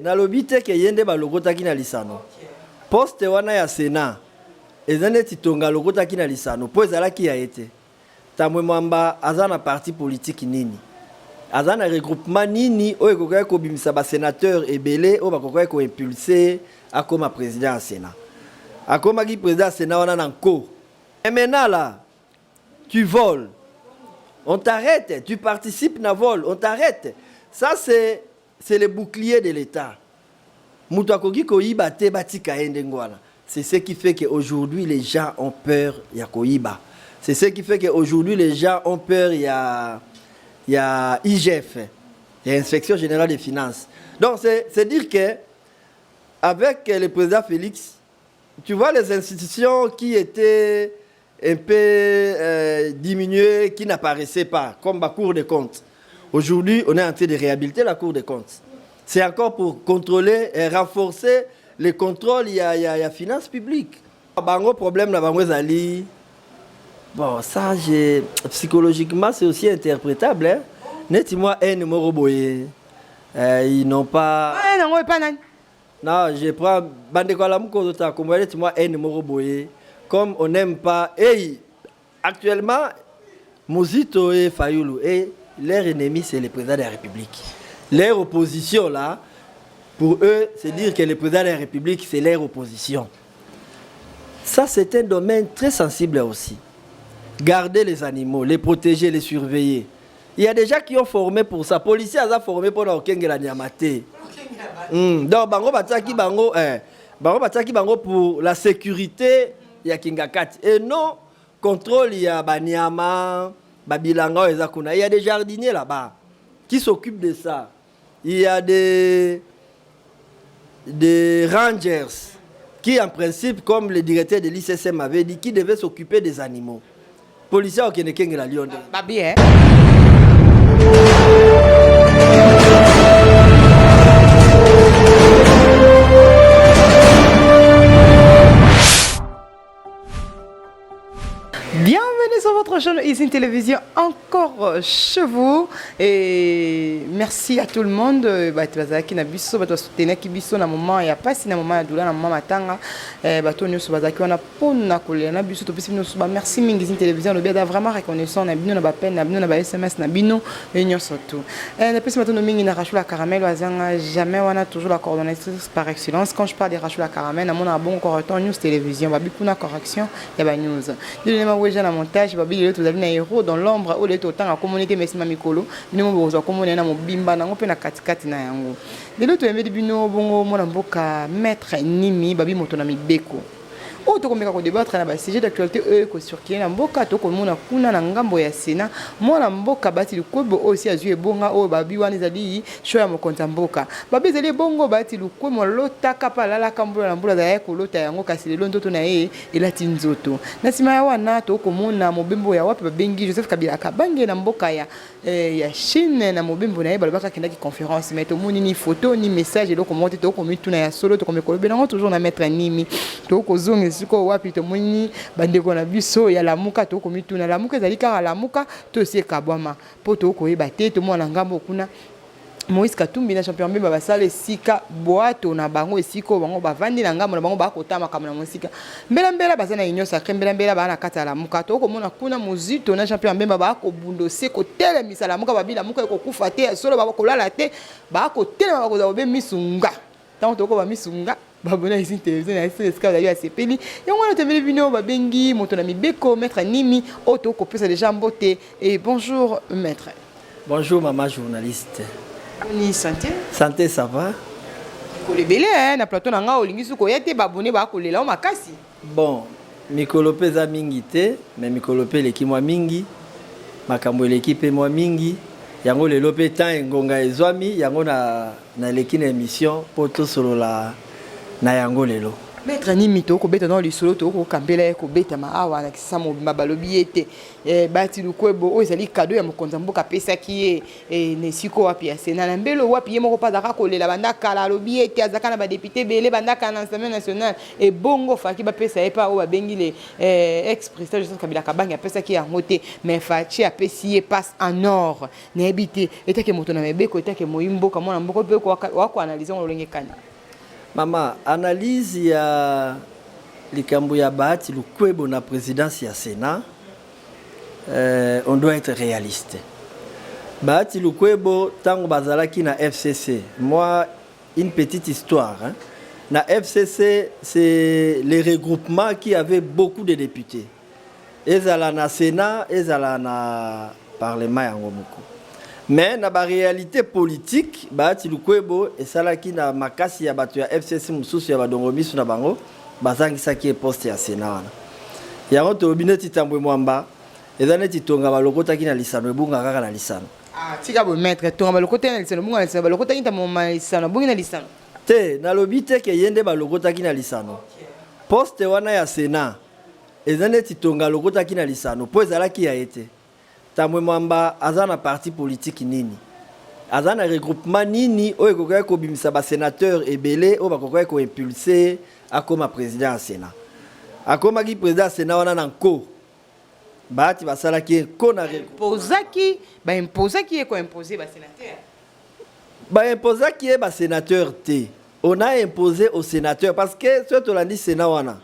Nalobi te ke yende ba lokotaki na lisano. Poste wana ya Sénat. Ezane titonga lokotaki na lisano. Po ezalaki ya ete. Tamwe mwamba azana parti politique nini. Azana regroupement nini oyo ekoka ko bimisa ba sénateur ebele o bakoka ko impulser akoma président ya Sénat. Akoma ki président ya Sénat wana nanko. Et maintenant là, tu voles. On t'arrête, tu participes na vol, on t'arrête. Ça c'est le bouclier de l'État. C'est ce qui fait qu'aujourd'hui les gens ont peur ya koiba. C'est ce qui fait qu'aujourd'hui les gens ont peur ya IGF, l'Inspection Générale des Finances. Donc c'est dire que avec le président Félix, tu vois les institutions qui étaient un peu diminuées, qui n'apparaissaient pas, comme la Cour des comptes. Aujourd'hui, on est en train de réhabiliter la Cour des comptes. C'est encore pour contrôler et renforcer le contrôle, il y a finances publiques. Bango problème là, bango zali. Bon, ça, psychologiquement, c'est aussi interprétable. Hein? Net-moi un numéro boyé. Ils n'ont pas. Non, je prends. Net-moi un numéro boyé. Comme on n'aime pas. Et actuellement, Mozito et Fayoulou, et leur ennemi, c'est le président de la République. Leur opposition, là, pour eux, c'est dire que le président de la République, c'est leur opposition. Ça, c'est un domaine très sensible aussi. Garder les animaux, les protéger, les surveiller. Il y a des gens qui ont formé pour ça. Les policiers ont formé pour la Nyamate. Donc, bango bataki bango, bango pour la sécurité, il y a Kingakat. Et non, contrôle, il y a Banyama, Babilanga, il y a des jardiniers là-bas qui s'occupent de ça. Il y a des rangers qui, en principe, comme le directeur de l'ICSM avait dit, qui devaient s'occuper des animaux. Policiers au Kénékeng la Lyon. Babi, hein? Bienvenue sur votre chaîne Ici Télévision, encore chez vous. Et merci à tout le monde. Bazaki na biso, bato soutenir ki biso na moment ya pasi na moment ya doula na moment matanga. Bato nyoso bazaki wana pona kolela na biso to pesi bino so ba merci mingi Ici Télévision le bien vraiment reconnaissant na bino na ba peine na bino na ba SMS na bino et nyoso tout. Na pesi bato no mingi na Rachula Caramel wazanga jamais wana toujours la coordonnatrice par excellence. Quand je parle de Rachula Caramel na mona bon correcteur News Télévision, ba bikuna correction ya ba news. Na montage babi le tozali na héros dans l'ombre ou le totan à communauté mesima mikolo bino bozo komona na mobimba nango pe na katikati na yango de l'autre yemedi bino bongo mona mboka maître Nimi babi moto na mibeko o to komeka ko débattre na ba sujet d'actualité ko surkier na mboka to ko mona kuna na ngambo ya Sénat mona mboka bati lukwebo aussi azue bonga o babi wana zali show ya mokonza mboka babi zali bongo bati lukwemo lotaka pala la kambola na mbula za ko lota yango kasi le lonto to na ye elati nzoto na sima ya wana to ko mona mobembo ya wapi babengi Joseph Kabila kabange na mboka ya Chine na mobembo na ye balobaka kenda ki conférence mais to moni ni photo ni message eloko monte to ko mituna ya solo to ko mekolo benango toujours na maître Nimi to ko zonga siko wapi to moni bandeko na biso ya lamuka to ko mituna lamuka ezali kaka lamuka to se kabwama po to ko yeba te to mona ngambo kuna Moïse Katumbi na champion mbeba basale sika boato na bango esiko bango bavandi na ngambo na bango bakotama kama na musika mbela bazana inyo sacré mbela bana kata la muka to ko mona kuna muzito na champion mbeba bako bundo seko tele misala muka babila muka ko kufa te solo bako lala te bako tele bako za obe misunga tant to ko ba misunga babona Ici Télévision na SSK da ya sepeli yango na teveli bino babengi moto na mibeko maître Nimi auto ko pesa déjà mbote et bonjour maître. Bonjour maman journaliste. Ni santé. Santé, ça va? Kolebele hein na plateau nanga olingi suko yete babone ba kolela o makasi. Bon, mikolope za mingi te, mais mikolope leki mwa mingi. Makambo leki pe mwa mingi. Yango lelo pe temps ngonga ezwami, yango na leki na émission poto solo la na yango lelo. Maître Nimito, ko beta dans le solo to ko kambela ko beta ma awa na kisa mo mabalobi ete bati lukwebo o ezali cadeau ya mokonza mboka pesa ki ne siko wapi ya Sénat na mbelo wapi ye moko padaka kolela bandaka la lobi ete azaka na ba député belé bandaka na Assemblée nationale et bongo faki ba pesa e pa o ba bengi le ex-président Joseph Kabila Kabanga pesa ki ya ngote mais fachi a pesi passe en or na habité eta ke moto na mebeko eta ke moyimbo ka mona mboko pe ko wako analyser on lolenge kana. Mama, analyse ya likambo ya Bahati Lukwebo na présidence ya Sénat, on doit être réaliste. Bahati Lukwebo, tango bazalaki na FCC, moi, une petite histoire. Hein. Na FCC, c'est les regroupements qui avaient beaucoup de députés. Ezala na Sénat, ezala na Parlement ya Ngomoko. Mais dans la réalité politique, Bahati Lukwebo et salaki na makasi ya batu ya FCC mususu ya badongo bisu na bango bazangisa ki poste ya Sénat. Ya ngoto obineti tambwe mwamba ezaneti tonga balokota ki na lisano ebunga kaka na lisano. Ah, tika bo maître tonga balokota na lisano bunga na lisano balokota ki tamo ma lisano bunga na lisano. Te na lobite ke yende balokota ki na lisano. Poste wana ya Sénat ezaneti tonga lokota ki na lisano po ezalaki ya ete. Tamwe mwamba azana parti politique nini azana regroupement nini oyo kokoya ko bimisa ba sénateur ebele o bakokoya ko impulser akoma président ya Sénat akoma ki président ya Sénat wana nanko Bahati basala ki ko na imposaki ko imposer ba sénateur ba sénateur te on a imposé au sénateur parce que surtout la dit Sénat wana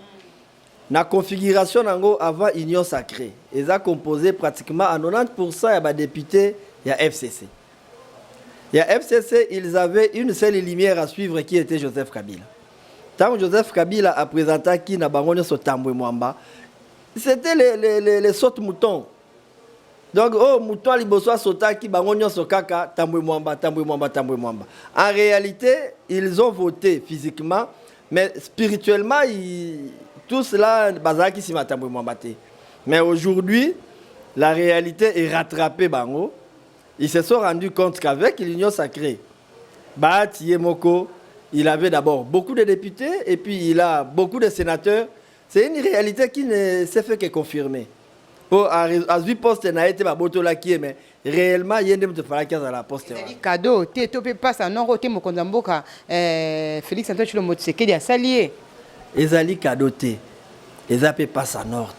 la configuration nango avant Union Sacrée, ils ont composé pratiquement à 90% de députés il y a FCC. Il y a FCC, ils avaient une seule lumière à suivre qui était Joseph Kabila. Tant que Joseph Kabila a présenté qui n'a pas sur Tambwe Mwamba, c'était les sautes moutons. Donc, oh, mouton liboso sota qui bangonyo sokaka Tambwe Mwamba. En réalité, ils ont voté physiquement, mais spirituellement, tout cela, bazaki si matambo mwambate. Mais aujourd'hui, la réalité est rattrapée bango. Ils se sont rendus compte qu'avec l'Union Sacrée, Bahati Yemoko, il avait d'abord beaucoup de députés et puis il a beaucoup de sénateurs. C'est une réalité qui ne s'est fait que confirmer. Pour à 8 postes, n'a été baboto la qui mais réellement il y a des gens qui ont la poste. Cadeau, tu peux passer en or, tu me condamboka Félix Antoine Tshilombo Tshisekedi a salié. Ezali kadoté, ezapé passe en or.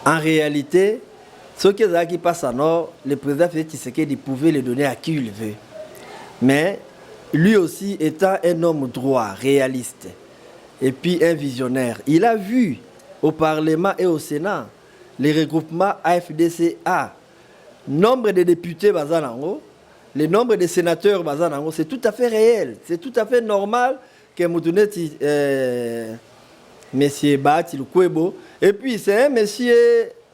En réalité, ce qui passe en or, le président Félix Tshisekedi pouvait le donner à qui il veut. Mais lui aussi étant un homme droit, réaliste, et puis un visionnaire, il a vu au Parlement et au Sénat les regroupements AFDCA, nombre de députés Bazanango, le nombre de sénateurs Bazanango, c'est tout à fait réel, c'est tout à fait normal que Moutouneti, monsieur Bahati Lukwebo, et puis c'est un monsieur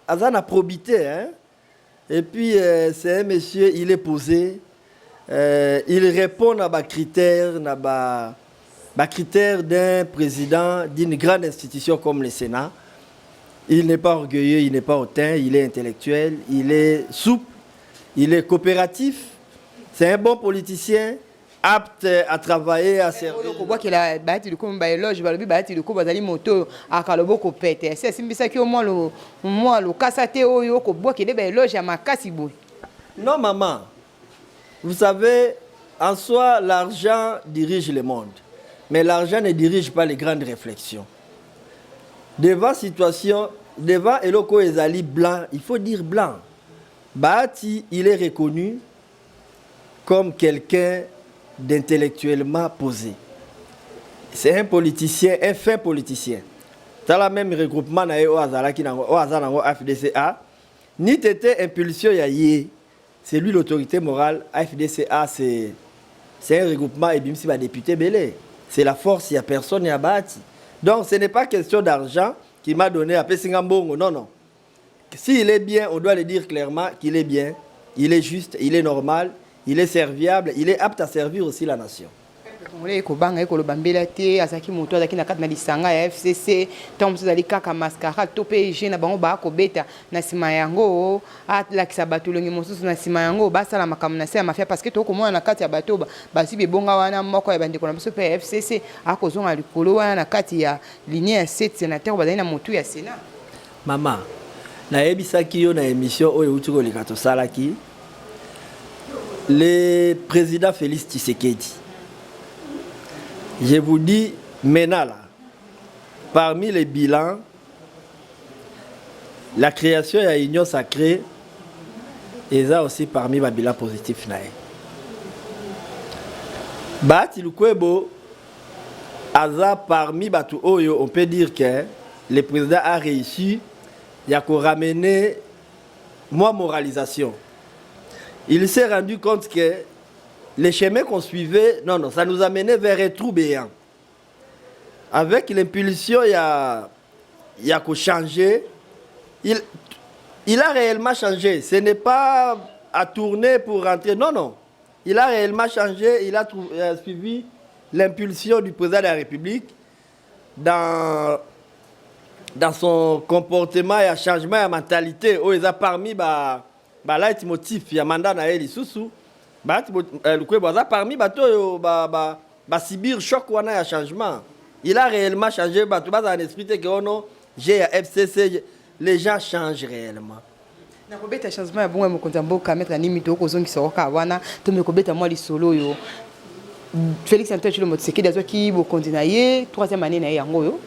Azana probité, hein? Et puis c'est un monsieur, il est posé, il répond à des critères, critères d'un président d'une grande institution comme le Sénat. Il n'est pas orgueilleux, il n'est pas hautain, il est intellectuel, il est souple, il est coopératif, c'est un bon politicien. Apte à travailler, à servir. On voit qu'il a Bahati Lukwebo éloge, Bahati Lukwebo bazali moto akalobo ko pete. C'est simbisa ki au moins le kasate oyo ko bois qu'il est éloge à makasi boy. Non maman. Vous savez, en soi l'argent dirige le monde. Mais l'argent ne dirige pas les grandes réflexions. Devant situation, devant eloko ezali blanc, il faut dire blanc. Bahati, il est reconnu comme quelqu'un d'intellectuellement posé. C'est un politicien, un fin politicien. Dans la même regroupement au FDCA, ni t'étais impulsion yaye, c'est lui l'autorité morale. FDCA, c'est un regroupement et bimsi va député belé. C'est la force, il n'y a personne, il y a Bahati. Donc ce n'est pas question d'argent qui m'a donné à Pesingambongo, non, non. S'il est bien, on doit le dire clairement qu'il est bien, il est juste, il est normal, il est serviable, il est apte à servir aussi la nation. Congolais kobanga ekoloba mbela te azaki moto azaki na kati na lisanga ya FCC ntango mosusu azali kaka mascara to mpe je na bango bakobeta na nsima yango alakisa bato elongi mosusu na nsima yango basala makambo na se ya mafia parce que tokomona na kati ya bato basi bebonga wana moko ya bandeko na biso mpe ya FCC akozonga likolo wana na kati ya linie ya 7 sénateur bazali na motu ya Sénat. Mama nayebisaki yo na émission oyo euti koleka tosalaki le président Félix Tshisekedi. Je vous dis maintenant là, parmi les bilans, la création de l'Union sacrée est aussi parmi les bilans positifs. Bati Lukwebo, parmi Batu Oyo, on peut dire que le président a réussi à ramener moi moralisation. Il s'est rendu compte que les chemins qu'on suivait, non, ça nous a mené vers un trou béant. Avec l'impulsion, il y a changé. Il a réellement changé. Ce n'est pas à tourner pour rentrer. Non, non. Il a réellement changé. Il a suivi l'impulsion du président de la République dans son comportement et changement de mentalité. Oh, il a parmi les motifs, il y a mandat na eli susu. Parmi Sibir choc wana ya changement. Il a réellement changé dans l'esprit que ono j'ai FCC les gens changent réellement. Na kobeta changement ya bongo mokonza mboka mettre ni mito ko zongi soka wana to me kobeta moi li solo yo. Félix Antoine Tshilombo Tshisekedi azwaki bokonzi na ye 3e année na ye yango yo.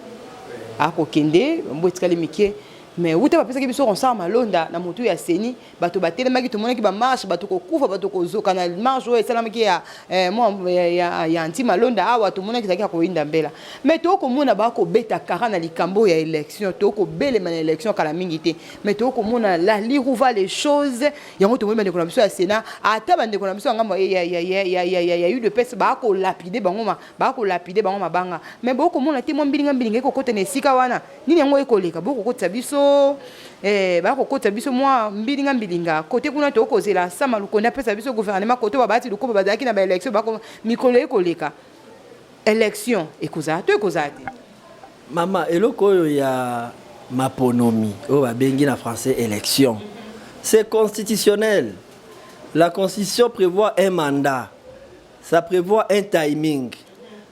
Akokende mbo etikali mike mais où tu vas penser que biso on malonda na motu ya seni bato batelemaki to monaki ba marche bato ko kufa bato ko zoka na marche o esalamaki ya ya anti malonda awa to monaki zaki ko inda mbela mais to ko mona ba ko beta kara na likambo ya élection to ko bele na élection kala mingi te mais to ko mona la lirouva les choses yango to mona ko na biso ya Sénat ata bande ko na biso ngamba ya eu de peste ba ko lapider bango mabanga mais boko mona te mo mbilinga ko kota ne sika wana nini yango ekoleka boko kota biso bakokota biso mwa mbilinga kote kuna tokozela sama lukonda pesa biso gouvernement kote babati lukoba bazaki na ba élection bako mikolo ekoleka élection ekozate mama eloko oyo ya maponomi o babengi na français élection c'est constitutionnel. La constitution prévoit un mandat, ça prévoit un timing,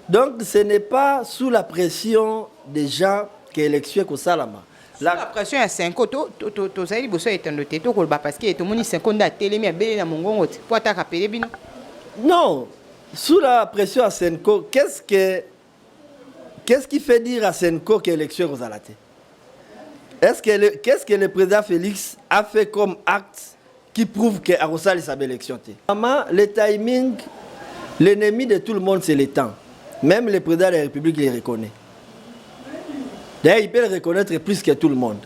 donc ce n'est pas sous la pression des gens que l'élection est salama. La pression à 5 ans, tu sais, il est en noté, parce que tout le monde 5 ans à télé, mais à mon pour attaquer bino. Non, sous la pression à 5 ans, qu'est-ce qui fait dire à 5 ans que l'élection est salatée? Qu'est-ce que le président Félix a fait comme acte qui prouve que Arosal sa belle élection? Maman, le timing, l'ennemi de tout le monde, c'est le temps. Même le président de la République le reconnaît. D'ailleurs, il peut le reconnaître plus que tout le monde.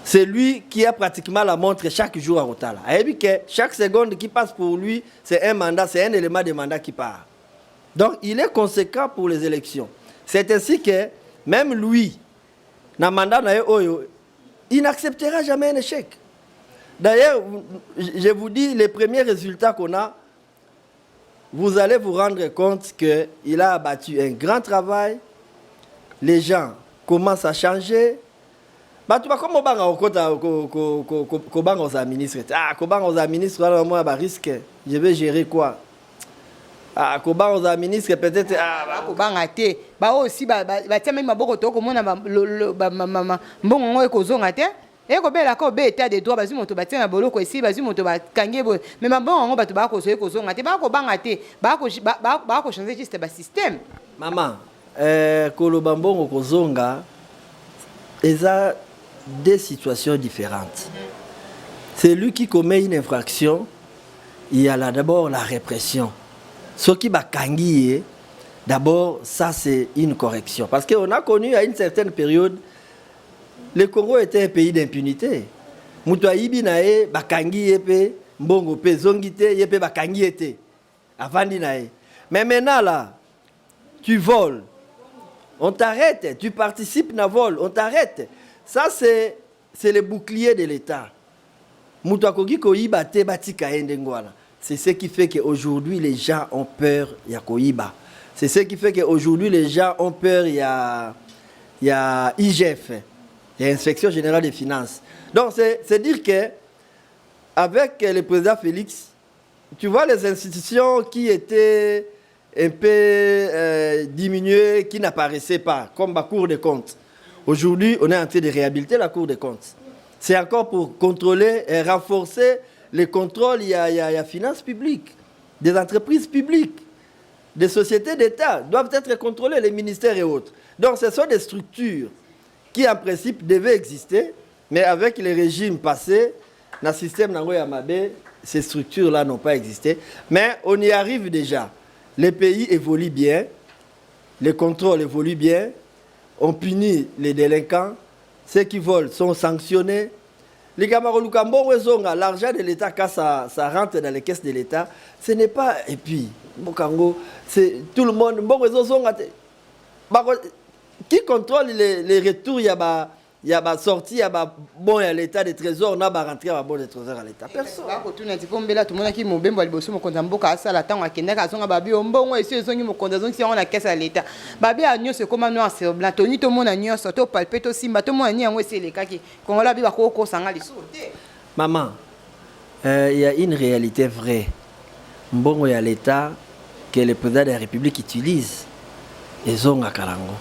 C'est lui qui a pratiquement la montre chaque jour à Rotala. Et puis que chaque seconde qui passe pour lui, c'est un mandat, c'est un élément de mandat qui part. Donc, il est conséquent pour les élections. C'est ainsi que même lui, dans le mandat, il n'acceptera jamais un échec. D'ailleurs, je vous dis, les premiers résultats qu'on a, vous allez vous rendre compte qu'il a abattu un grand travail. Les gens commence à changer. Batu ba comme banga okota ko banga aux ministres. Ah, ko banga aux ministres là moi ba risque. Je vais gérer quoi? Ah, ko banga aux ministres peut-être ko banga te. Ba aussi ba tia même maboko to ko mona ba mbongo ngo ko zonga te. Et ko bela ko be état de droit bazu moto ba tia na boloko ici bazu moto ba kange bo. Mais mabongo ngo batu ba ko so ko zonga te ba ko banga te. Ba ko changer juste ba système. Maman Kolobambongo Kozonga, il a deux situations différentes. C'est lui qui commet une infraction, il y a là d'abord la répression. Ce qui va kangier, d'abord, ça c'est une correction. Parce qu'on a connu à une certaine période, le Congo était un pays d'impunité. Moutouaïbi nae, bakangi yepe, mbongo pe zongite, yepe bakangi ete. Avant d'inae. Mais maintenant là, tu voles. On t'arrête, tu participes à vol, on t'arrête. Ça, c'est le bouclier de l'État. C'est ce qui fait qu'aujourd'hui, les gens ont peur de Koyiba. C'est ce qui fait qu'aujourd'hui, les gens ont peur. Il y a IGF, il y a Inspection Générale des Finances. Donc, c'est dire que avec le président Félix, tu vois les institutions qui étaient un peu diminuées, qui n'apparaissaient pas, comme la Cour des comptes. Aujourd'hui, on est en train de réhabiliter la Cour des comptes. C'est encore pour contrôler et renforcer les contrôles. Il y a finances publiques, des entreprises publiques, des sociétés d'État doivent être contrôlées, les ministères et autres. Donc ce sont des structures qui en principe devaient exister, mais avec les régimes passés, dans le système Nangoya Mabe, ces structures-là n'ont pas existé. Mais on y arrive déjà. Les pays évoluent bien, les contrôles évoluent bien, on punit les délinquants, ceux qui volent sont sanctionnés. Les Camarolukambo, l'argent de l'État, quand ça rentre dans les caisses de l'État, ce n'est pas. Et puis, c'est tout le monde. Qui contrôle les retours? Il y a sorti, il y a bon à l'État des trésors, on a rentré à bon des trésors à l'État. Personne. Maman, il y a une réalité vraie. Bon à l'État que le président de la République utilise. Et ont à Karango.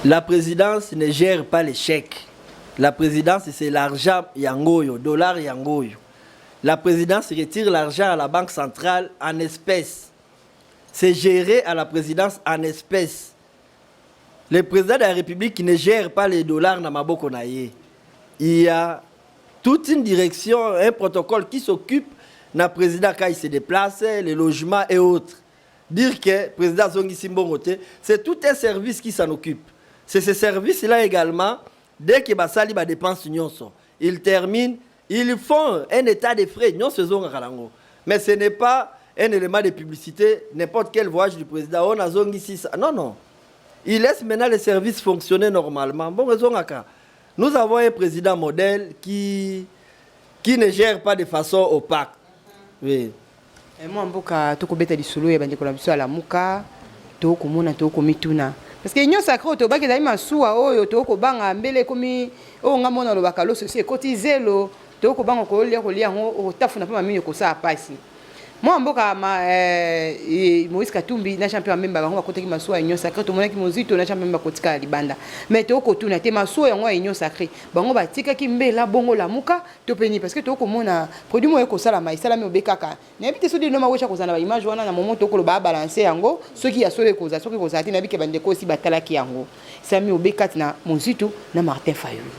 La présidence ne gère pas les chèques. La présidence, c'est l'argent yangoyo, dollar yangoyo. La présidence retire l'argent à la banque centrale en espèces. C'est géré à la présidence en espèces. Le président de la République ne gère pas les dollars dans Maboko Naye. Il y a toute une direction, un protocole qui s'occupe du président quand il se déplace, les logements et autres. Dire que le président Zongi Simbongote, c'est tout un service qui s'en occupe. C'est ce service-là également, dès que Basali va dépenser, ils terminent, ils font un état de frais, mais ce n'est pas un élément de publicité, n'importe quel voyage du président. On a Zongi ici. Non, non. Il laisse maintenant les services fonctionner normalement. Bon, nous avons un président modèle qui ne gère pas de façon opaque. Oui. Moi, mboka tokobeta lisolo ya bandeko na biso ala muka tokomona tokomituna parce que union sacrée to baki dai masuwa oyo tokobanga mbele komi o ngamona lo bakalo sosie kotizelo tokobanga ko lia ngo otafuna pa mami ko sa pasi. Moi mboka Moïse Katumbi na champion memba bango bakoteki masuwa union sacrée to monaki mozito na champion memba kotika libanda mais tokotuna te masuwa yango union sacrée bango batika ki mbela bongo la muka to peni parce que tokomona produit moyo ko sala mai sala mi obekaka na bité so de no mawecha ko zana ba image wana na moment tokolo ba balancer yango soki ya sole ko za soki ko za ti na bike bande ko si batalaki yango sami obekati na mozito na Martin Fayulu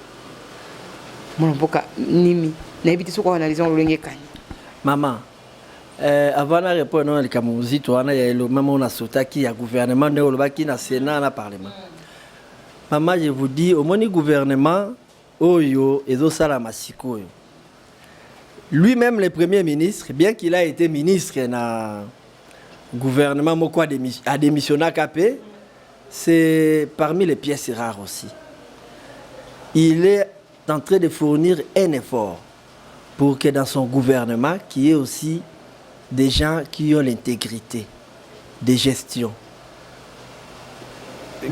mon mboka nimi na bité so ko analyser on lolenge kani maman. Avant de répondre à l'économie, il y a le moment où on a sauté qui a gouvernement, qui a Sénat, le Parlement. Maman, je vous dis, au moins le gouvernement, lui-même, le Premier ministre, bien qu'il a été ministre dans le gouvernement, a démissionné à KP, c'est parmi les pièces rares aussi. Il est en train de fournir un effort pour que dans son gouvernement, qui est aussi des gens qui ont l'intégrité de gestion.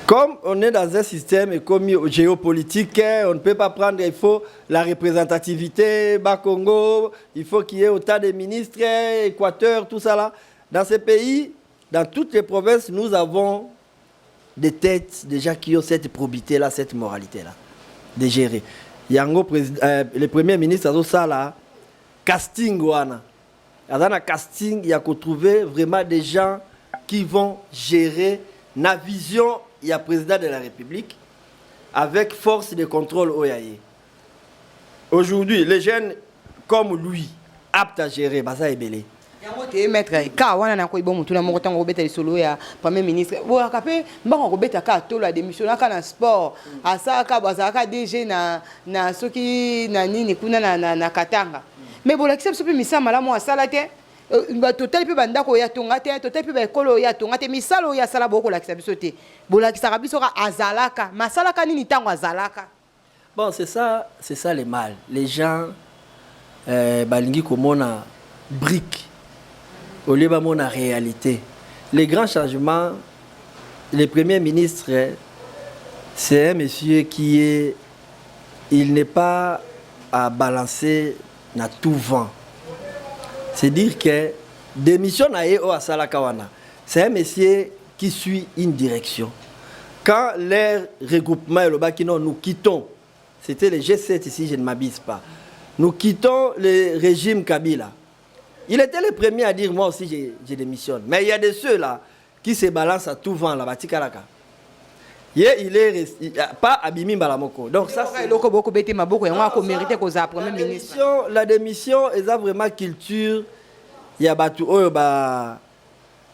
Comme on est dans un système géopolitique, on ne peut pas prendre, il faut la représentativité, Bas-Congo, il faut qu'il y ait autant de ministres, Équateur, tout ça là. Dans ces pays, dans toutes les provinces, nous avons des têtes déjà qui ont cette probité-là, cette moralité-là, de gérer. Yango, le Premier ministre a ça là, casting wana. Dans le casting, il y a qu'on trouver vraiment des gens qui vont gérer la vision, il y a président de la République avec force de contrôle au Yaye. Aujourd'hui, les jeunes comme lui, aptes à gérer, ça est belé. Maître, quand on a un bon mutu na moko tango beta lisolo ya premier ministre, bo akape mbanga ko beta ka to la démission ka na sport, asa ka bazaka DG na soki na nini kuna na Katanga. Mais bon, l'accepte pe misa malamu asala te ba total pe banda ko ya tonga te total pe ba ekolo ya tonga te misalo ya sala boko l'accepte sote bo la kisaka biso ka azalaka masalaka nini tango azalaka. Bon, c'est ça le mal. Les gens balingi komona brique au lieu ba mona réalité. les grands changements, le Premier ministre, c'est un monsieur qui est... Il n'est pas à balancer à tout vent. C'est dire que démission à Salakawana, c'est un monsieur qui suit une direction. Quand leur regroupement est le bas, nous quittons, c'était le G7 ici, je ne m'abuse pas, nous quittons le régime Kabila. Il était le premier à dire, moi aussi je démissionne. Mais il y a de ceux-là qui se balancent à tout vent là-bas, Tikalaka. Il est pas Abimi Balamoko. Donc ça c'est la démission est vraiment culture. Il y a batu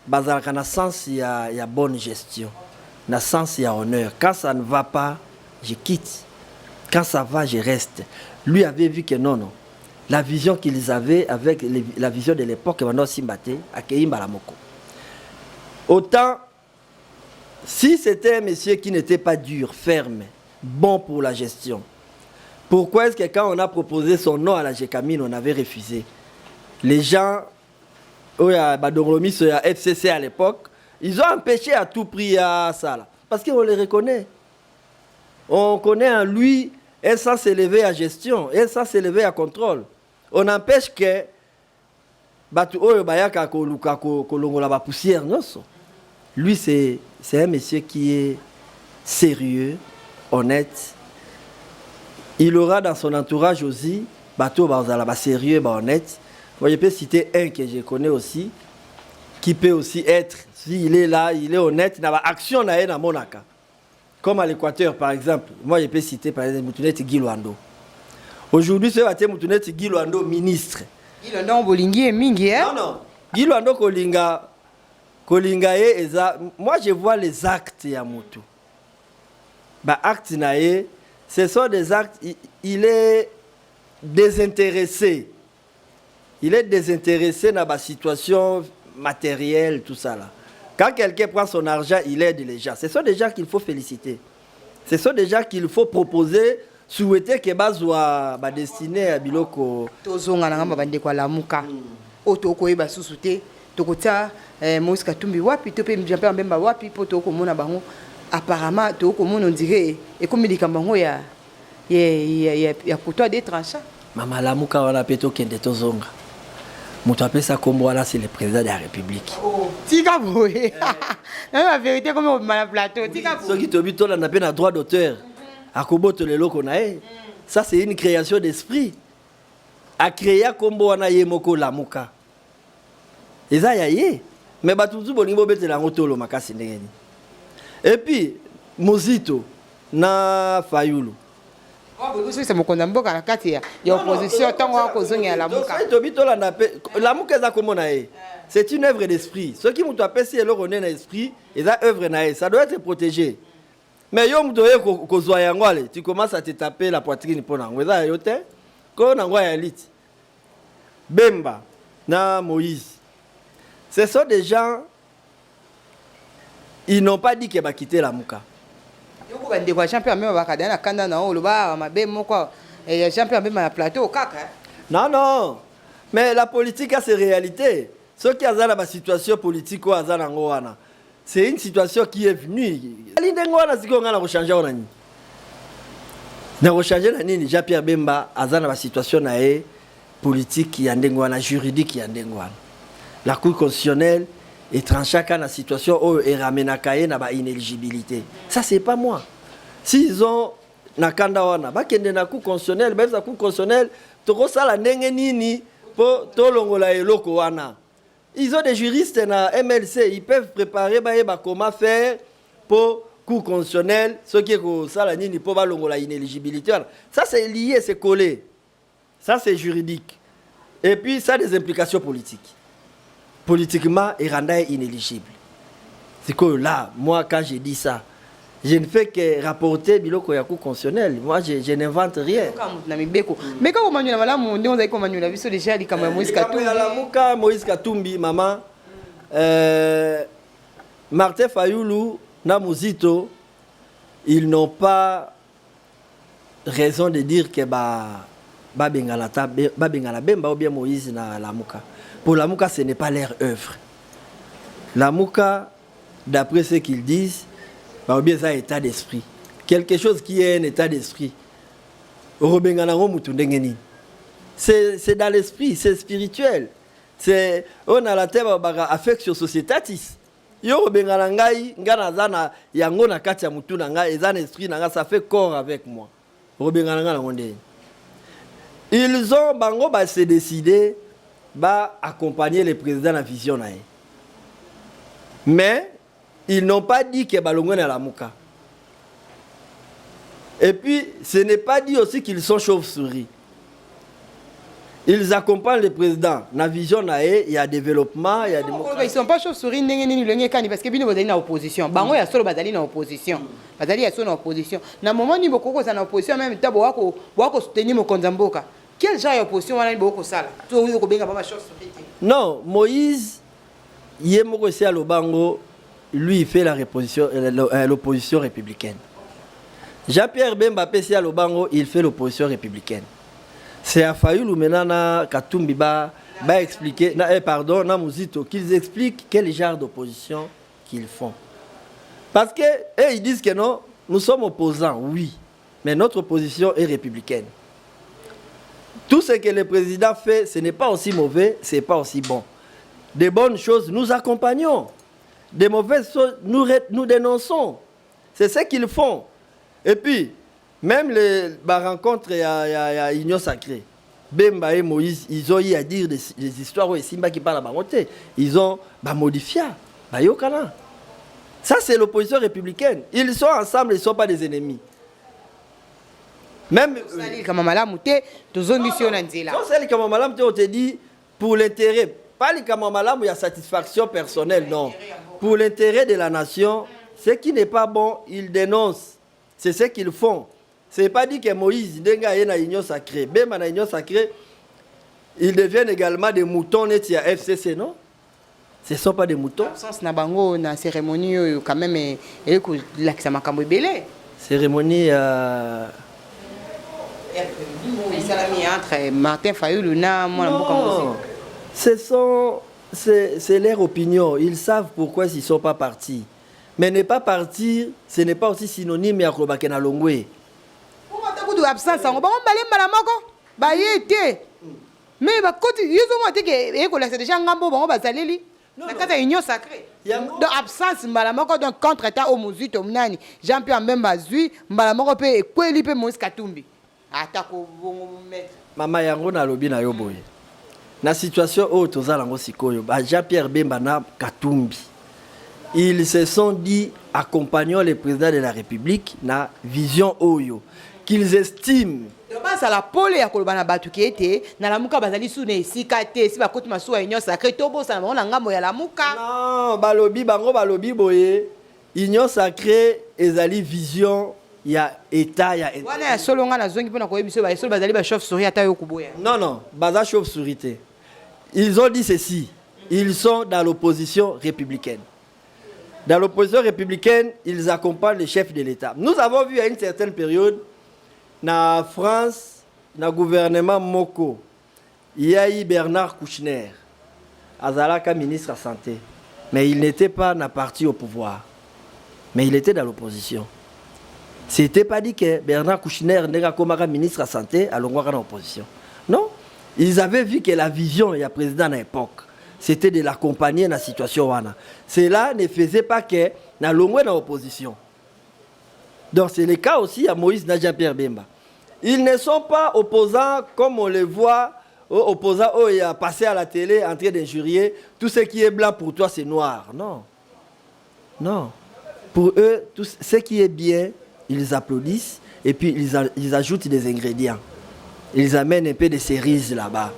bazalaka na sens il y a bonne gestion. Na sens il y a honneur. Quand ça ne va pas, je quitte. Quand ça va, je reste. Lui avait vu que non. La vision qu'ils avaient avec la vision de l'époque, Wando Simbate, Akei Balamoko. Autant si c'était un monsieur qui n'était pas dur, ferme, bon pour la gestion, pourquoi est-ce que quand on a proposé son nom à la GECAMINE, on avait refusé? Les gens, il y a Badoromi, il y a FCC à l'époque, ils ont empêché à tout prix à ça. Là, parce qu'on les reconnaît. On connaît en lui un sens élevé à gestion, un sens élevé à contrôle. On empêche que Batu Oyo Bayaka Koluka Kolongola ba poussière, non? Lui, c'est un monsieur qui est sérieux, honnête. Il aura dans son entourage aussi, bateau sérieux, honnête. Je peux citer un que je connais aussi, qui peut aussi être, s'il est là, il est honnête, il n'a pas action dans Monaka. Comme à l'Équateur, par exemple. Moi, je peux citer par exemple Moutounette Guy Luando. Aujourd'hui, c'est Moutounette Guy Luando, ministre. Guy Luando, Bolingi et Mingi, hein? Non. Guy Luando, Kolingaye, moi je vois les actes Yamutu. Actes nae, ce sont des actes, il est désintéressé. Il est désintéressé dans la situation matérielle, tout ça là. Quand quelqu'un prend son argent, il aide les gens. Ce sont des gens qu'il faut féliciter. Ce sont des gens qu'il faut proposer, souhaiter que soit destiné à Biloko. Tozonga na ngamba bande kwa lamuka. Otoko eba susute. Tokota Moïse Katumbi wapi topé Jean-Pierre Mbemba wapi poto komona bango apparemment to komona on dirait et comme il kambango ya couteau des tranchants mama lamuka wana peto kende tozonga muto apesa kombo wana c'est le président de la République tika boye la vérité comme on m'a plateau tika boye ceux qui tobi to na pe na droit d'auteur akoboto le loko na ça c'est une création d'esprit a créer kombo wana yemoko lamuka. Et ça y est, mais batuzu bolingo bete la ngotolo makasi ndengeni. Et puis Mozito na Fayulu. C'est mon condambo à la opposition tant qu'on zonga la muka. La muka za komona c'est une œuvre d'esprit. Ceux qui m'ont appelé si leur connaît l'esprit, et ça œuvre na ça doit être protégé. Mais yo mdoye ko zoya ngwale, tu commences à te taper la poitrine pour na ngweza yote. Ko na ngwa ya lit. Bemba na Moïse. Ce sont des gens, ils n'ont pas dit qu'ils vont quitter la Mouka. Non. Mais la politique a ses réalités. Ceux qui ont la situation politique, c'est une situation qui est venue. Jean-Pierre Bemba a la situation politique, juridique. La Cour constitutionnelle est tranchée dans la situation où elle ramène à inéligibilité. Ça, c'est pas moi. S'ils ont na kandawana, la Cour constitutionnelle, même la Cour constitutionnelle, ils ont des juristes na MLC, ils peuvent préparer comment faire pour Cour constitutionnelle, ce qui est pour la inéligibilité. Ça, c'est lié, c'est collé. Ça, c'est juridique. Et puis, ça a des implications politiques. Politiquement, Iranda est inéligible. C'est que là, moi, quand j'ai dit ça, je ne fais que rapporter Biloko Yaku constitutionnel. Moi, je n'invente rien. Mais quand on a vu déjà Moïse Katumbi, maman, Martin Fayoulou, Namuzito, ils n'ont pas raison de dire que Bengala Bemba ou bien Moïse na Lamuka. Pour Lamuka, ce n'est pas leur œuvre. La Mouka, d'après ce qu'ils disent, bah, bien ça état d'esprit. Quelque chose qui est un état d'esprit. C'est dans l'esprit, c'est spirituel. C'est on a la tête affection sociétatis. Yo bengana ngai ngana zana yango na kati ya mutu na ngai ezana esprit na ngai ça fait corps avec moi. Robengana ngana ngonde. Ils ont bango ba se décider ba accompagner le président la vision na. Mais ils n'ont pas dit que balongwe na la muka. Et puis ce n'est pas dit aussi qu'ils sont chauves-souris. Ils accompagnent le président. Dans la vision, il y a développement, il y a démocratie. Ils ne sont pas chauves-souris parce que ils sont dans l'opposition. Ils sont dans l'opposition. Ils sont dans l'opposition. Dans le moment où ils sont dans l'opposition, même temps, ils vont soutenir mon Konzamboka. Quel genre d'opposition ils vont faire? Non, Moïse, il est Lobango, lui, il fait l'opposition républicaine. Jean-Pierre Bemba Pessia Lobango, il fait l'opposition républicaine. C'est à Fayoulou maintenant Katumbi va expliquer, pardon, qu'ils expliquent quel genre d'opposition qu'ils font. Parce que ils disent que non, nous sommes opposants, oui, mais notre opposition est républicaine. Tout ce que le président fait, ce n'est pas aussi mauvais, ce n'est pas aussi bon. Des bonnes choses, nous accompagnons. Des mauvaises choses, nous dénonçons. C'est ce qu'ils font. Et puis, même les rencontres à Union Sacrée, Bemba et Moïse, ils ont eu à dire des histoires où Simba qui parle à Bamote. Ils ont modifié. Ça, c'est l'opposition républicaine. Ils sont ensemble, ils ne sont pas des ennemis. Même. On te dit pour l'intérêt. Pas les Kamamalam où il y a satisfaction personnelle, non. Pour l'intérêt de la nation, ce qui n'est pas bon, ils dénoncent. C'est ce qu'ils font. Ce n'est pas dit que Moïse, Denga est dans l'union sacrée. Même dans l'union sacrée, ils deviennent également des moutons nets à FCC, non? Ce ne sont pas des moutons. L'absence na bango na cérémonie quand même et la makambo belé. Cérémonie entre Martin Fayoulou na moi non. C'est leur opinion. Ils savent pourquoi ils ne sont pas partis. Mais ne pas partir, ce n'est pas aussi synonyme à Krobakena Longwe. Absence on ba mala moko ba yete mais ba koti yuzo mo teke e ko la c'est déjà ngambo bango ba zaleli na kata union sacrée donc absence mala moko donc contre état au muzito mnani Jean-Pierre Mbemba zui mala moko pe ekweli pe Moïse Katumbi atako bongo mettre mama yango na lobi na yo boye na situation o tozala ngo sikoyo ba Jean-Pierre Bemba na Katumbi ils se sont dit accompagnons le président de la République na vision oyo qu'ils estiment. C'est la pole ya kolobana batu ki ete na la muka bazali sou ne esika te si bakoti masuwa union sacrée tobo sa na ngambo ya la muka. Non, balobi bango balobi boye union sacrée ezali vision ya état ya état. Wana ya solonga na zongi pona koyebiso ba solo bazali ba chauve-souris ata yo kuboya. Non, baza chauve-souris te. Ils ont dit ceci, ils sont dans l'opposition républicaine. Dans l'opposition républicaine, ils accompagnent les chefs de l'État. Nous avons vu à une certaine période na France, na gouvernement Moko, il y a eu Bernard Kouchner, Azalaka ministre de la Santé. Mais il n'était pas na parti au pouvoir. Mais il était dans l'opposition. C'était pas dit que Bernard Kouchner n'est pas ministre de la Santé à l'ongouara dans l'opposition. Non. Ils avaient vu que la vision il y a président à l'époque, c'était de l'accompagner dans la situation. Cela ne faisait pas que na l'ongouara dans l'opposition. Donc c'est le cas aussi à Moïse Jean-Pierre Bemba. Ils ne sont pas opposants comme on les voit, opposants il a passé à la télé en train d'injurier. Tout ce qui est blanc pour toi c'est noir. Non. Non. Pour eux, tout ce qui est bien, ils applaudissent et puis ils ajoutent des ingrédients. Ils amènent un peu de cerises là-bas.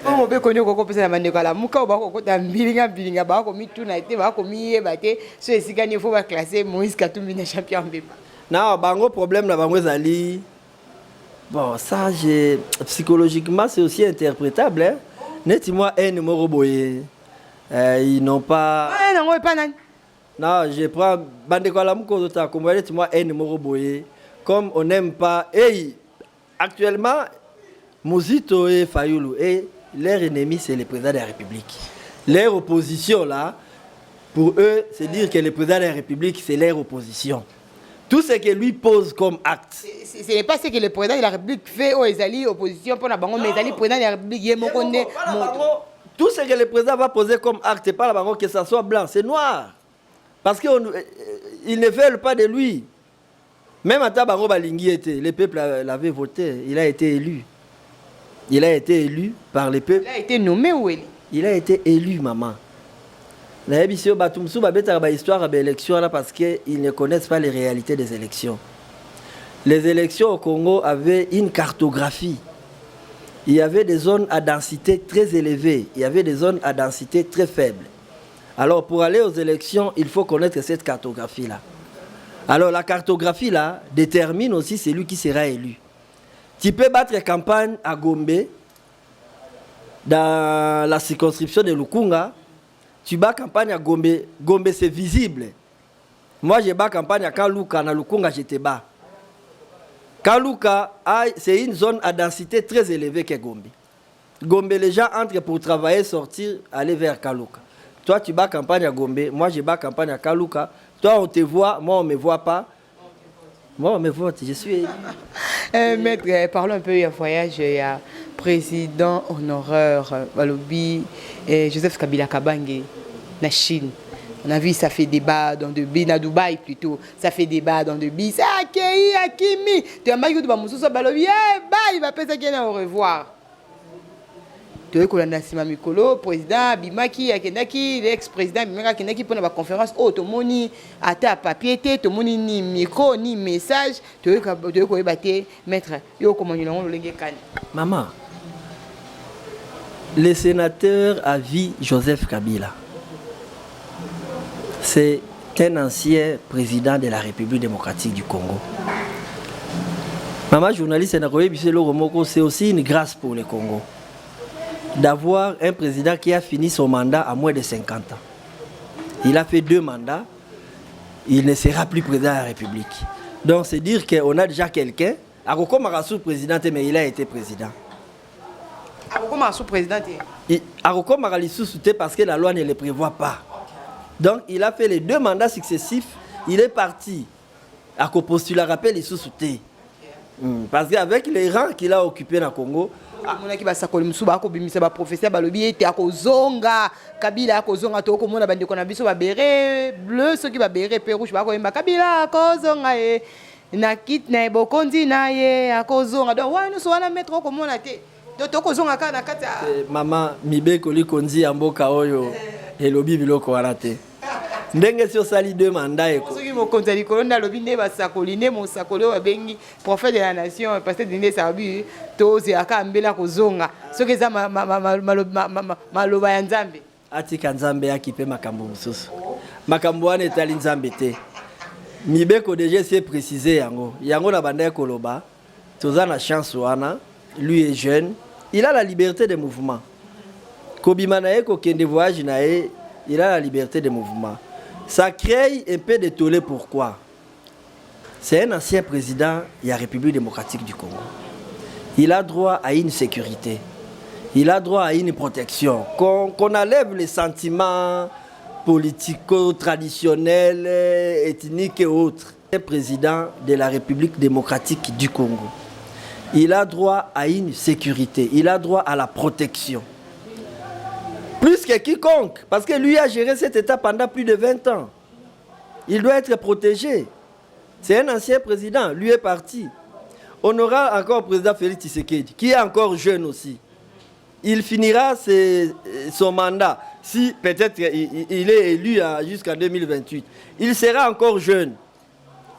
On peut connaître qu'on peut se demander quoi la muka ou pas qu'on a bilinga bah qu'on mit tout na été bah qu'on mit baté ce si gagné faut pas classer Moïse Katumbi na champion Bemba. Non, bango problème là bango zali. Bon, ça, psychologiquement, c'est aussi interprétable. Hein? Net-moi un numéro boyé. Ils n'ont pas. Non, je prends. Net-moi un numéro boyé. Comme on n'aime pas. Et actuellement, Mouzito et Fayoulou, et leur ennemi, c'est le président de la République. Leur opposition, là, Pour eux, c'est dire que le président de la République, c'est leur opposition. Tout ce que lui pose comme acte. Ce n'est pas ce que le président de la République fait aux oppositions pour la banque, mais le président de la République, tout ce que le président va poser comme acte, pas la banque, que ça soit blanc, c'est noir. Parce qu'ils ne veulent pas de lui. Même à Tabango Balingui était, le peuple l'avait voté, il a été élu. Il a été élu par le peuple. Il a été nommé ou élu? Il a été élu, maman. La histoire d'élection parce qu'ils ne connaissent pas les réalités des élections. Les élections au Congo avaient une cartographie. Il y avait des zones à densité très élevée, il y avait des zones à densité très faible. Alors pour aller aux élections, il faut connaître cette cartographie-là. Alors la cartographie-là détermine aussi celui qui sera élu. Tu peux battre campagne à Gombe, dans la circonscription de Lukunga. Tu bats campagne à Gombe. Gombe, c'est visible. Moi, je bats campagne à Kaluka, à Lukunga, je te bats. Kaluka, c'est une zone à densité très élevée que Gombe. Gombe, les gens entrent pour travailler, sortir, aller vers Kaluka. Toi, tu bats campagne à Gombe, moi, je bats campagne à Kaluka. Toi, on te voit, moi, on ne me voit pas. Moi, on me vote, je suis élu. Maître, parlons un peu du voyage. Il y a président honoraire Balobi Joseph Kabila Kabange, la Chine. On a vu, ça fait débat dans de billes, à Dubaï plutôt. Ça fait débat dans de billes. C'est Akei, Akimi. Tu as mal dit que Balobi, il va penser qu'il au revoir. Tu as eu Sima Mikolo, président Bimaki, Akenaki, l'ex-président Bimaki, Akenaki pour la conférence. Oh, tout le monde a ta papier, tout le monde ni micro, ni message. Tu as eu battre, maître, yo comment nous l'avons le Maman, le sénateur à vie Joseph Kabila, c'est un ancien président de la République démocratique du Congo. Maman, journaliste, c'est aussi une grâce pour le Congo d'avoir un président qui a fini son mandat à moins de 50 ans. Il a fait 2 mandats, il ne sera plus président de la République. Donc c'est dire qu'on a déjà quelqu'un, Aroko Marassou président, mais il a été président. Aroko Marassou président? Aroko Marassou c'était parce que la loi ne le prévoit pas. Donc il a fait les 2 mandats successifs, il est parti. Aroko postulat rappel il sous-souté. Parce qu'avec les rangs qu'il a occupés dans le Congo, monaki basakoli musuba akobimisa ba professeur balobi ete akozonga Kabila akozonga to komona bandeko na biso ba beret bleu ceux qui ba beret pe rouge ba ko yemba Kabila akozonga na kit na bokonzi na ye akozonga donc wa nous wana mettre komona te to kozonga ka na kata maman mibeko likonzi ya mboka oyo elobi biloko wana te ndenge si osali 2 mandats eko soki mokonzi likolo nda lobi nde basakoli nde mosakoli oyo babengi prophète de la nation pasteur Dinde Sabi tozela mbela kozonga soki eza maloba ya Nzambe atika Nzambe akipe makambo mosusu makambo wana etali Nzambe te mibeko déjà c'est précisé yango na banda koloba toza na chance wana lui est jeune il a la liberté de mouvement kobima na ye kokende voyage na ye il a la liberté de mouvement. Ça crée un peu de tollé. Pourquoi? C'est un ancien président de la République démocratique du Congo. Il a droit à une sécurité. Il a droit à une protection. Qu'on enlève les sentiments politico-traditionnels, ethniques et autres. Un président de la République démocratique du Congo. Il a droit à une sécurité. Il a droit à la protection. Plus que quiconque, parce que lui a géré cet État pendant plus de 20 ans. Il doit être protégé. C'est un ancien président, lui est parti. On aura encore le président Félix Tshisekedi, qui est encore jeune aussi. Il finira son mandat, si peut-être il est élu jusqu'en 2028. Il sera encore jeune.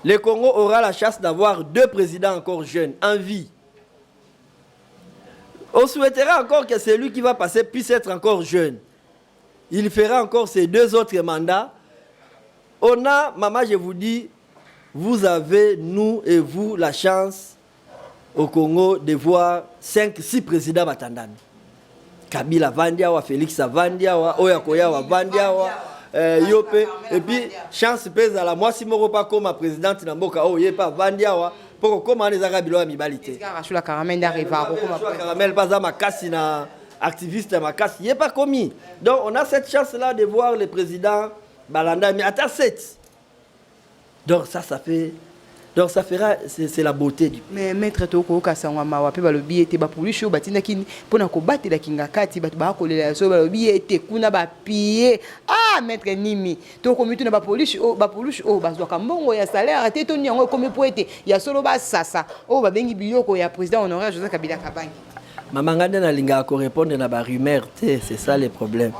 Le Congo aura la chance d'avoir 2 présidents encore jeunes, en vie. On souhaitera encore que celui qui va passer puisse être encore jeune. Il fera encore ces 2 autres mandats. On a, maman, je vous dis, vous avez, nous et vous, la chance au Congo de voir 5-6 présidents Batandani. Kabila Vandiawa, Félix Vandiawa, Oyakoya Vandiawa, Yope. Et puis, chance pèse à la moi, si je ne pas comme présidente Namboka, Oyepa Vandiawa. Pour comment les Arabes ont milité. La caramel d'arriver à caramel pas à ma casse activiste à ma casse, il n'est pas commis. Donc on a cette chance là de voir le président balanda mais attends 7. Donc ça fait donc ça fera c'est la beauté du mais maître toko kasangwa mawa pe balobi ete ba police o batinda kini pona ko batela kinga kati batu ba kolela so balobi ete kuna ba piller maître nimi toko mitu na ba police o bazwa kambongo ya salaire te to nyango comme po ete ya solo ba sasa o ba bengi biloko ya président honoraire Joseph Kabila Kabangi. Maman ngande na linga ko répondre na ba rumeur te, c'est ça le problème.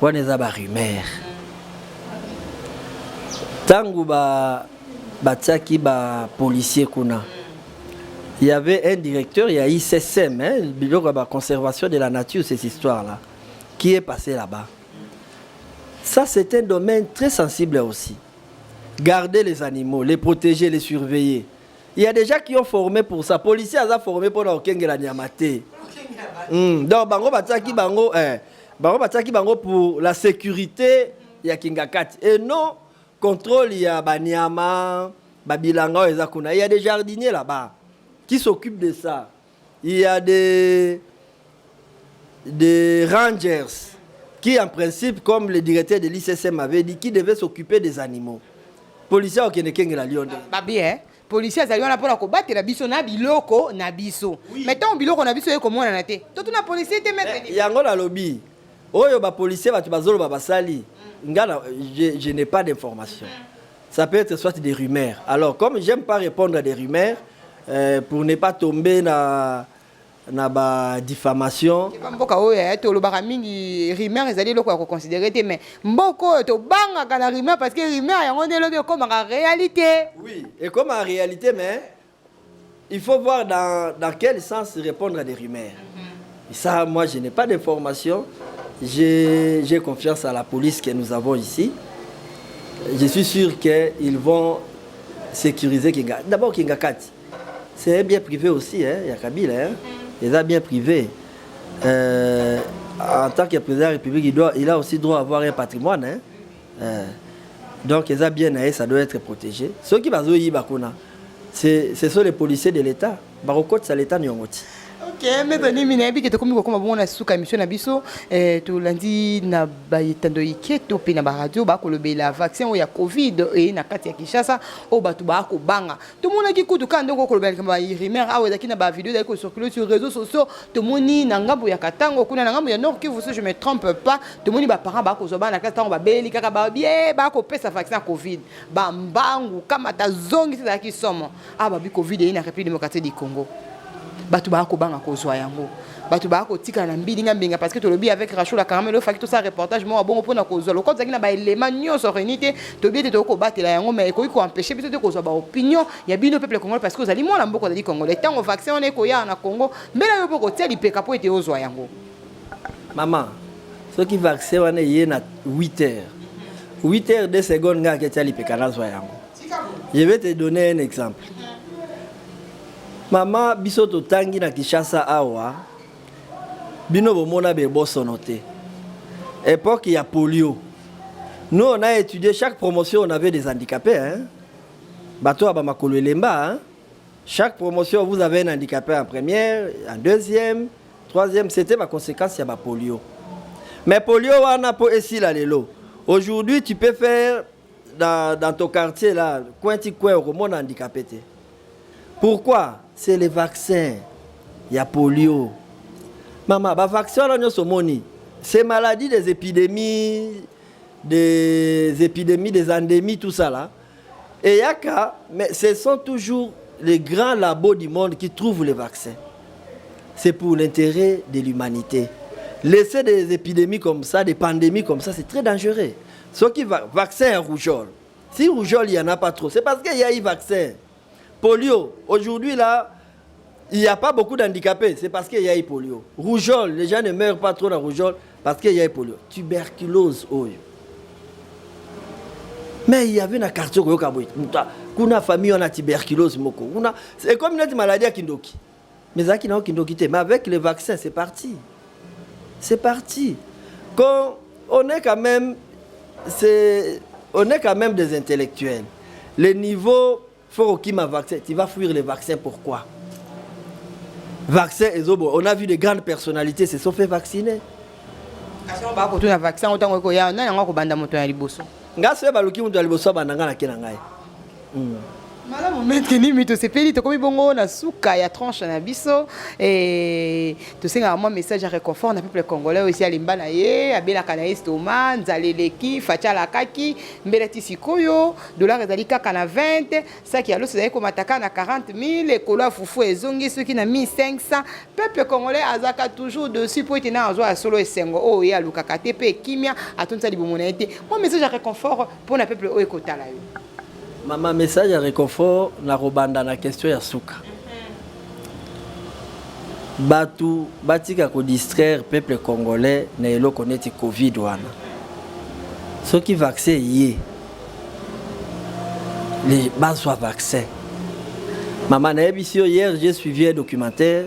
On est à ba rumeur. Tangu Batiaki ba policier kuna. Il y avait un directeur, il y a ICSM, le bureau de la conservation de la nature, cette histoire-là, qui est passé là-bas. Ça, c'est un domaine très sensible aussi. Garder les animaux, les protéger, les surveiller. Il y a des gens qui ont formé pour ça. Policiers ont formé pour la Nyamate. Donc, bango Batiaki bango pour la sécurité, il y a Kingakati. Et non, contrôle, il y a Banyama, Babilanga, il y a des jardiniers là-bas qui s'occupent de ça. Il y a des rangers qui, en principe, comme le directeur de l'ICSM avait dit, qui devaient s'occuper des animaux. Policiers au Kénékeng la Lyon. Bien, policiers à Lyon pour la combattre la biso na biloko na biso. Mettons biloko na biso et comment on a été. Tout na policier te mettre. Il y a un lobby. Oyo ba policier ba tubazolo ba basali. Je n'ai pas d'informations. Ça peut être soit des rumeurs. Alors, comme j'aime pas répondre à des rumeurs, pour ne pas tomber dans la diffamation. Mboka oyo to lobaka mingi rumeur ezali loko ya ko considérer mais mboko to banga kana rumeur parce que rumeur yango ndelo bi comme en réalité. Oui, et comme en réalité mais il faut voir dans quel sens répondre à des rumeurs. Et ça moi je n'ai pas d'informations. J'ai confiance à la police que nous avons ici. Je suis sûr qu'ils vont sécuriser Kinga. D'abord Kingakati. C'est un bien privé aussi, il y a Kabila, il a bien privé. En tant que président de la République, il a aussi droit à avoir un patrimoine. Donc, il a bien, ça doit être protégé. Ceux qui vont y ce sont les policiers de l'État. Barokot, c'est l'État nyongoti. Ok, mais ni minabi que comme comme bon na suka mission na biso to lundi na bayetando iketo pe na ba radio ba ko lobela vaccin o ya Covid et na kati ya Kinshasa o batu ba ko banga to mona ki kutu kan ndoko ko lobela kamba rumeur awe da kina ba vidéo da ko circuler sur réseaux sociaux to moni na ngambo ya Katango kuna na ngambo ya Nord Kivu si je me trompe pas to moni ba parents ba ko zoba na kati tango ba beli kaka ba bien ba ko pesa vaccin Covid ba mbangu kama ta zongi za ki somo ba bi Covid et na République démocratique du Congo. Batu ba ko banga ko zwa yango batu ba ko tika na mbili ngambinga parce que to lobi avec Rachel la Caramelo faki to ça reportage mo bon pona ko zwa lo ko zaki na ba élément nyonso renité to bi te to ko batela yango mais ko empêcher biso te ko zwa ba opinion ya bino peuple congolais parce que ozali mo na mboko za congolais tant au vaccin on est ko ya na Congo mbela yo poko teli peka po ete ozwa yango maman ceux qui vaccin wana yé na 8h 2 secondes nga ke teli peka na zwa yango. Je vais te donner un exemple. Maman, biso to tangi na Kinshasa awa, bino bomona be bosono te. Époque il y a polio. Nous on a étudié chaque promotion, on avait des handicapés hein. Bato aba makolo elemba hein. Chaque promotion vous avez un handicapé en première, en deuxième, troisième, c'était ma conséquence ya ba polio. Mais polio wana po esila lelo. Aujourd'hui, tu peux faire dans ton quartier là, coin au monde handicapé. Pourquoi? C'est les vaccins. Il y a polio. Maman, les vaccins, c'est maladie des épidémies, des endémies, tout ça là. Et mais ce sont toujours les grands labos du monde qui trouvent les vaccins. C'est pour l'intérêt de l'humanité. Laisser des épidémies comme ça, des pandémies comme ça, c'est très dangereux. Ceux qui vaccin rougeole. Si rougeole, il n'y en a pas trop, c'est parce qu'il y a eu vaccin. Polio, aujourd'hui là, il n'y a pas beaucoup d'handicapés, c'est parce qu'il y a eu polio. Rougeole, les gens ne meurent pas trop dans rougeole parce qu'il y a eu polio. Tuberculose, oh. Mais il y avait une quartier où il y a famille on a tuberculose. C'est comme une maladie à Kindoki. Mais avec les vaccins, c'est parti. C'est parti. Quand on est quand même des intellectuels. Le niveau faut qu'il m'a vaccin. Tu vas fuir les vaccins, pourquoi? Vaccin et on a vu des grandes personnalités se sont fait vacciner. ba ko tuna vaccin otango ko ya na nga ko banda moto ya liboso ngase baluki mutu ya liboso bandanga na kena ngai Mala moment que ni mito sepeli to komi bongo na suka ya tranche na biso et to senga moi message à réconfort na peuple congolais aussi alimba na ye abela kana estoma nzaleleki fachala kaki mbele tisikoyo dollar ezali kaka na 20 saki ya loso ezali ko mataka na 40 000 ekolo fufu ezongi soki na 1500 peuple congolais azaka toujours dessus pour être na azwa solo esengo o ya lukaka te pe kimia atonsa libomona ete moi message à réconfort pour na peuple o ekotala yo. Maman, message à réconfort na robanda na question ya suka. Batu batika ko distraire peuple congolais na elo koneti Covid wana. Ceux qui vaccin yé. Les bazwa vaccin. Maman na ebisio hier j'ai suivi un documentaire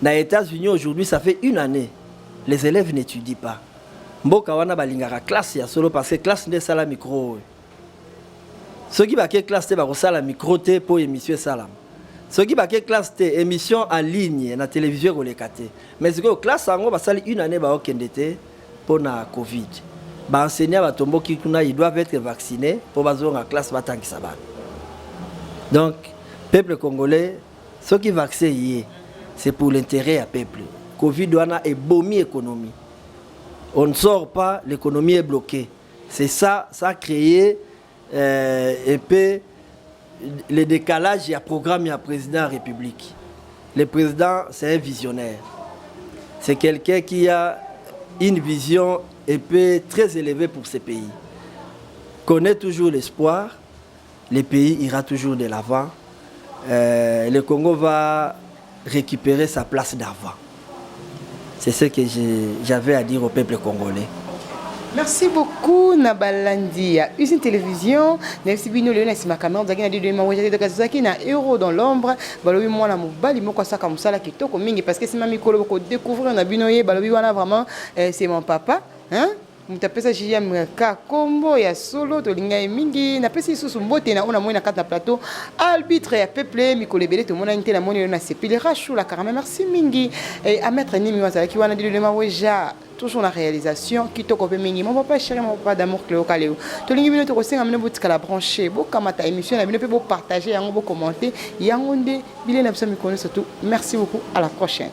na États-Unis aujourd'hui ça fait 1 année. Les élèves n'étudient pas. Mboka wana balingaka classe ya solo parce que classe ne sala micro. Ceux qui baquent classe te bako sala micro te pour émission salam. Ceux qui baquent classe te émission en ligne na télévision ko lekate. Mais ce que classe ango ba sali 1 année ba okendete pour na Covid. Ba enseignant ba tombo ki kuna ils doivent être vaccinés pour bazo en classe batangi saban. Donc peuple congolais ceux qui vaccinent c'est pour l'intérêt à peuple. Covid wana est bomi économie. On ne sort pas, l'économie est bloquée. C'est ça a créé un peu le décalage et le programme du président de la République. Le président, c'est un visionnaire. C'est quelqu'un qui a une vision un peu très élevée pour ce pays. Connaît toujours l'espoir, le pays ira toujours de l'avant. Le Congo va récupérer sa place d'avant. C'est ce que j'avais à dire au peuple congolais. Merci beaucoup Nabalandi à Usine Télévision. Merci bino le na sima caméra zaki na de ma wajate de zaki na héros dans l'ombre. Balobi mwana mobali moko saka musala kitoko mingi parce que c'est ma mikolo ko découvrir na bino ye balobi wana vraiment c'est mon papa, hein? Mutapesa JM ka kombo ya solo to linga mingi na pesi susu mbote na ona moina kata plateau arbitre ya peuple mikolo belé to mona nte na moni na sepile rachou la carame merci mingi et à mettre nimi wazala ki wana de ma weja toujours la réalisation qui te copie mingi mon papa chéri mon papa d'amour Cléo Kaleo to lingi bino to ko senga mine botika la brancher bo kamata émission na bino pe bo partager yango bo commenter yango nde bile na biso mikolo surtout merci beaucoup à la prochaine.